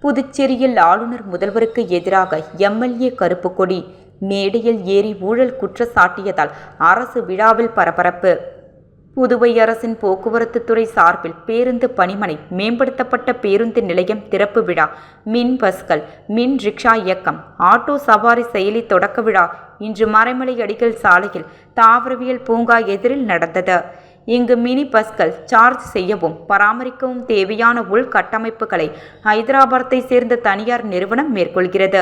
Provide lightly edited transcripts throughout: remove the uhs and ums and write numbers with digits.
புதுச்சேரியில் ஆளுநர் முதல்வருக்கு எதிராக எம்எல்ஏ கருப்பு கொடி மேடையில் ஏறி ஊழல் குற்றச்சாட்டியதால் அரசு விழாவில் பரபரப்பு. புதுவை அரசின் போக்குவரத்து துறை சார்பில் பேருந்து பணிமனை, மேம்படுத்தப்பட்ட பேருந்து நிலையம் திறப்பு விழா, மின் பஸ்கள், மின் ரிக்ஷா இயக்கம், ஆட்டோ சவாரி செயலி தொடக்க விழா இன்று மறைமலை அடிகள் சாலையில் தாவரவியல் பூங்கா எதிரில் நடந்தது. இங்கு மினி பஸ்கள் சார்ஜ் செய்யவும் பராமரிக்கவும் தேவையான உள்கட்டமைப்புகளை ஹைதராபாத்தை சேர்ந்த தனியார் நிறுவனம் மேற்கொள்கிறது.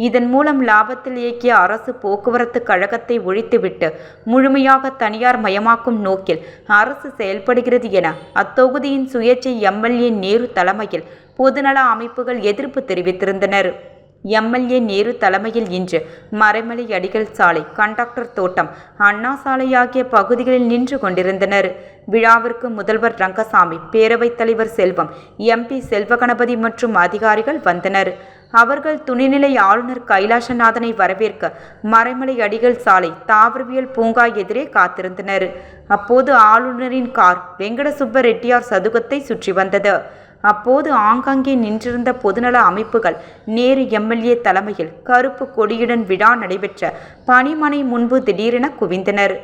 இதன் மூலம் லாபத்தில் இயக்கிய அரசு போக்குவரத்து கழகத்தை ஒழித்துவிட்டு முழுமையாக தனியார் மயமாக்கும் நோக்கில் அரசு செயல்படுகிறது என அத்தொகுதியின் சுயேட்சை எம்எல்ஏ நேரு தலைமையில் பொதுநல அமைப்புகள் எதிர்ப்பு தெரிவித்திருந்தனர். எம்எல்ஏ நேரு தலைமையில் இன்று மறைமலை அடிகள் சாலை, கண்டக்டர் தோட்டம், அண்ணா சாலை ஆகிய பகுதிகளில் நின்று கொண்டிருந்தனர். விழாவிற்கு முதல்வர் ரங்கசாமி, பேரவைத் தலைவர் செல்வம், எம்பி செல்வகணபதி மற்றும் அதிகாரிகள் வந்தனர். அவர்கள் துணைநிலை ஆளுநர் கைலாசநாதனை வரவேற்க மறைமலை அடிகள் சாலை தாவரவியல் பூங்கா எதிரே காத்திருந்தனர். அப்போது ஆளுநரின் கார் வெங்கடசுப்ப ரெட்டியார் சதுக்கத்தை சுற்றி வந்தது. அப்போது ஆங்காங்கே நின்றிருந்த பொதுநல அமைப்புகள் நேரு எம்எல்ஏ தலைமையில் கருப்பு கொடியுடன் விழா நடைபெற்ற பணிமனை முன்பு திடீரென குவிந்தனர்.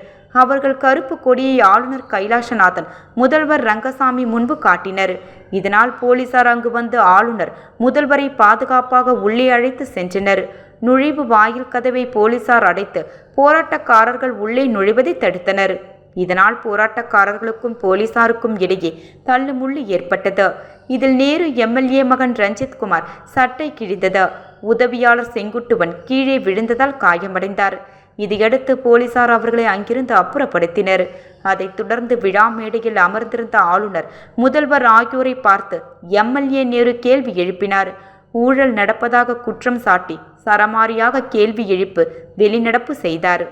அவர்கள் கருப்பு கொடியை ஆளுநர் கைலாசநாதன், முதல்வர் ரங்கசாமி முன்பு காட்டினர். இதனால் போலீசார் அங்கு வந்து ஆளுநர், முதல்வரை பாதுகாப்பாக உள்ளே அழைத்து சென்றனர். நுழைவு வாயில் கதவை போலீசார் அடைத்து போராட்டக்காரர்கள் உள்ளே நுழைவதை தடுத்தனர். இதனால் போராட்டக்காரர்களுக்கும் போலீசாருக்கும் இடையே தள்ளுமுள்ளு ஏற்பட்டது. இதில் நேரு எம்எல்ஏ மகன் ரஞ்சித் குமார் சட்டை கிழிந்தது. உதவியாளர் செங்குட்டுவன் கீழே விழுந்ததால் காயமடைந்தார். இதையடுத்து போலீசார் அவர்களை அங்கிருந்து அப்புறப்படுத்தினர். அதைத் தொடர்ந்து விழா மேடையில் அமர்ந்திருந்த ஆளுநர், முதல்வர் ஆகியோரை பார்த்து எம்எல்ஏ நேரு கேள்வி எழுப்பினார். ஊழல் நடப்பதாக குற்றம் சாட்டி சரமாரியாக கேள்வி எழுப்பு வெளிநடப்பு செய்தார்.